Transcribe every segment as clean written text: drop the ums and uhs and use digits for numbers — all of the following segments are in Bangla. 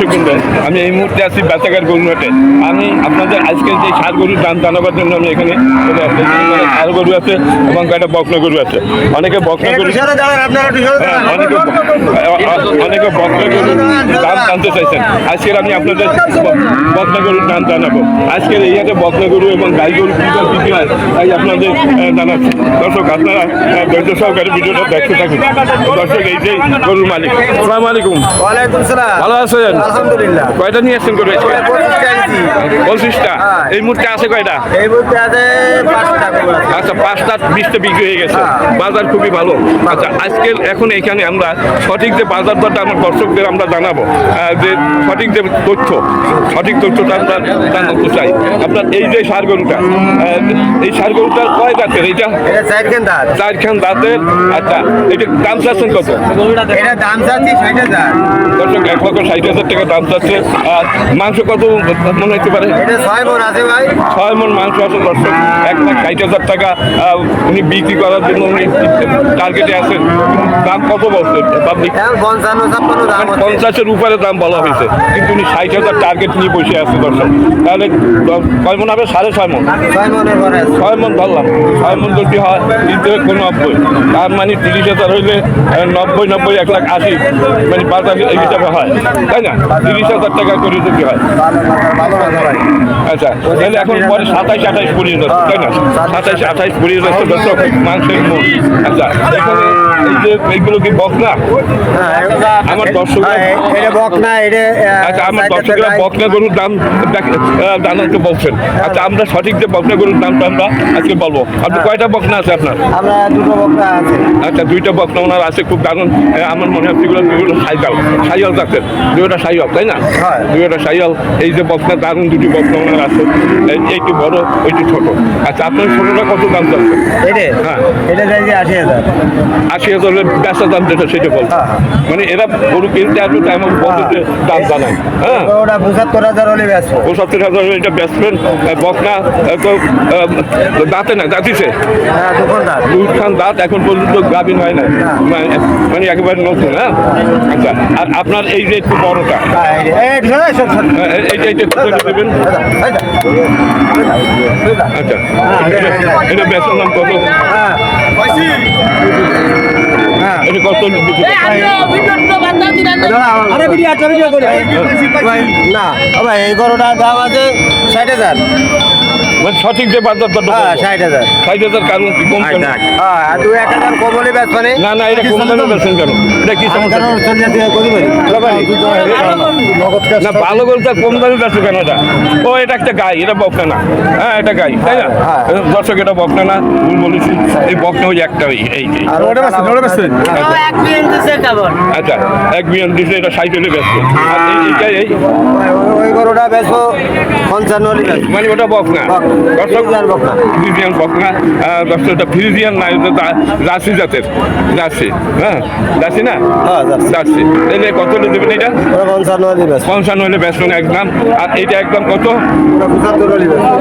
দর্শকবৃন্দ, আমি এই মুহূর্তে আছি বেচাগার গরুহাটে। আমি আপনাদের আজকের যে ষাঁড় গরুর দাম জানাবার জন্য আমি এখানে চলে আসছি। ষাঁড় গরু আছে এবং কয়েকটা বকনা গরু আছে। অনেকে বকনা গরু অনেকে বকনা গরুর দাম জানতে চাইছেন। আজকের আমি আপনাদের বকনা গরুর দাম জানাবো। আজকের এই হাটে বকনা গরু এবং গাই গরু বিক্রি হয়, তাই আপনাদের জানাচ্ছি। দর্শক, আপনারা ধৈর্য সহকারে ভিডিওটা দেখতে থাকুন। দর্শক, এই যে গরুর মালিক। আসসালামু আলাইকুম। ওয়ালাইকুম সালাম। ভালো আছেন? আলহামদুলিল্লাহ। কয়টা নিয়ে আসছেন গরু? 25টা। হ্যাঁ। এই মুহূর্তে আছে কয়টা? এই মুহূর্তে আছে 5টা গরু আছে। আচ্ছা, 5টা 20টা বিক্রি হয়ে গেছে। বাজার খুবই ভালো। আচ্ছা, আজকের এখন এখানে আমরা সঠিক যে বাজার দরটা আমার দর্শকদের আমরা জানাবো, যে সঠিক যে সঠিক তথ্যটা আমরা জানাতে চাই। আপনার এই যে ষাঁড় গরুটা, এই ষাঁড় গরুটার কয় দাঁতের? এটা 4 দাঁত। 4 দাঁতের। আচ্ছা, এটা দাম চাচ্ছেন কত? এটা দাম চাচ্ছি 60,000। দর্শক, 1,60,000 টাকা দাম চাচ্ছে। আর মাংস কত মনে হতে পারে? এটা 6 মণ আছে ভাই। 6 মণ মাংস আছে। দর্শক, 1,60,000 টাকা উনি বিক্রি করার জন্য উনি টার্গেটে আছেন। দাম কত বলছে পাবলিক? 55-56 দাম হচ্ছে। 50-এর উপরে দাম বলা হয়েছে, কিন্তু উনি 60,000 টার্গেট নিয়ে বসে আছে। দর্শক, তাহলে কয় মণ হবে? 6.5 মণ। 6 মণের পরে আছে। 6 মণ ধরলাম। 6 মণ যদি হয় 390, তার মানে 30,000 হইলে 90, 1,80,000 মানে বাজার এই হিসাবে হয়, তাই না? 30,000 টাকা করে যদি হয়। ভালো আছে ভাই। আচ্ছা, তাহলে এখন পরে 27-28 পড়িয়ে যাচ্ছে, তাই না? 27-28 পড়িয়ে যাচ্ছে দর্শক মাংসের মন। আচ্ছা, এখানে এই যে এইগুলো কি বকনা? আমার দর্শকরা এটা বকনা। এটা আচ্ছা, আমার দর্শকরা বকনা গরুর দাম জানাতে বলছেন। আচ্ছা, আমরা সঠিক যে বকনা গরুর দামটা আমরা আজকে বলবো। আপনি কয়টা বকনা আছে আপনার? আমরা 2টো বকনা আছে। আচ্ছা, 2টা বকনা ওনার আছে। খুব দারুণ। আমার মনে হচ্ছে এগুলো দুটো সাইয়াল জাতের, 2টা সাইয়াল, তাই না? হ্যাঁ। 2টা সাইয়াল। এই যে বকনা, দারুণ 2টি বকনা ওনার আছে। এইটি বড়, ওইটি ছোট। আচ্ছা, আপনার ছোটটা কত দাম চাচ্ছে? হ্যাঁ, এটা চাইছি 80,000। 80,000 বেচা দাম যেটা সেটা বলছে। মানে এরা গরু কিনতে আসবে, তাই আমাকে বলছে যে দাম জানায়। হ্যাঁ, ওটা 75,000 হলে বেচবো। 75,000 এটা বেচবেন। বকনা তো দাঁতে না, দাঁতিছে হ্যাঁ, 2 দাঁত। 2 দাঁত, এখন পর্যন্ত গাভিন হয় না, মানে একেবারে নতুন। হ্যাঁ, আচ্ছা। আর আপনার এই যে একটু বড়টা, এইটা কত দেবেন? আচ্ছা, এটা বেচার নাম কত? এটা কত বিক্রি না ভাই, এই গরুটার দাম আছে 60,000। মানে সঠিক যে বাজার দরটা? 60,000। 60,000। কারণ কি কম কেন? হ্যাঁ, 2-1,000 কম হলে বেচবানে। না, এটা কম দামে বেচেন কেন? এটা কি সমস্যা? না, ভালো বলতে কম দামে বেচো কেন? এটা একটা গাই, এটা বকনা না। হ্যাঁ, এটা গাই, তাই না? দর্শক, এটা বকনা না, ভুল বলেছি। এই বকনা ওই একটা, এই। আচ্ছা, 1 বিলিয়ন দিচ্ছে, এটা 60 হলে বেচবো। আর এইটা ওই গরুটা বেচবো 55 হলে বেচবো। মানে ওটা বকনা। দর্শক, ফ্রিজিয়ান বকনা। দর্শক, এটা ফ্রিজিয়ান না, এটা জার্সি জাতের। জার্সি, হ্যাঁ, জার্সি না, জার্সি। তাহলে কত হলে দেবেন এটা? 55 হলে বেচবো। 55 হলে বেচবেন একদম। আর এইটা একদম কত? 75 হলে বেচবো।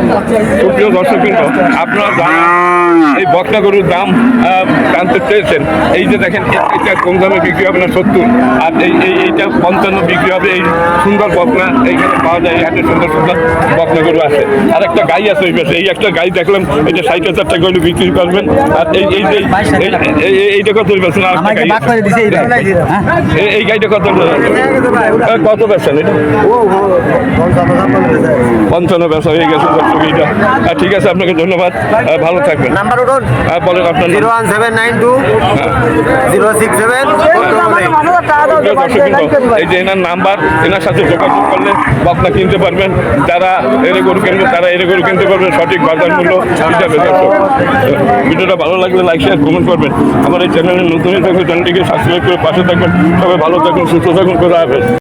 সুপ্রিয় দর্শক, কিন্তু আপনারা এই বকনা গরুর দাম জানতে চেয়েছেন। এই যে দেখেন, এটা কম দামে বিক্রি হবে না 70, আর এইটা 55 বিক্রি হবে। এই সুন্দর বকনা এইখানে পাওয়া যায়। এই হাটে সুন্দর বকনা গরু আছে। আর একটা গাই আছে ওই পাশে। এই একটা গাই দেখলাম, এটা 60,000 টাকা করে বিক্রি করবেন। আর এইটা কত বেচেন? আর একটা গাই এই গাইটা কত বেচেন? এটা 55 বেচা হয়ে গেছে দর্শক এইটা। ঠিক আছে, আপনাকে ধন্যবাদ। ভালো থাকবেন। নাম্বার উঠুন। বলেন আপনার। 01792 067। এই যে এনার নাম্বার, এনার সাথে যোগাযোগ করলে বকনা কিনতে পারবেন। যারা এরে গরু কিনবে তারা এরে গরু কিনতে পারবেন সঠিক বাজার মূল্য হিসাবে। দর্শক, ভিডিওটা ভালো লাগলে লাইক, শেয়ার, কমেন্ট করবেন। আমার এই চ্যানেলে নতুন থাকলে চ্যানেলটিকে সাবস্ক্রাইব করে পাশে থাকবেন। সবাই ভালো থাকুন, সুস্থ থাকুন। খোদা হাফেজ।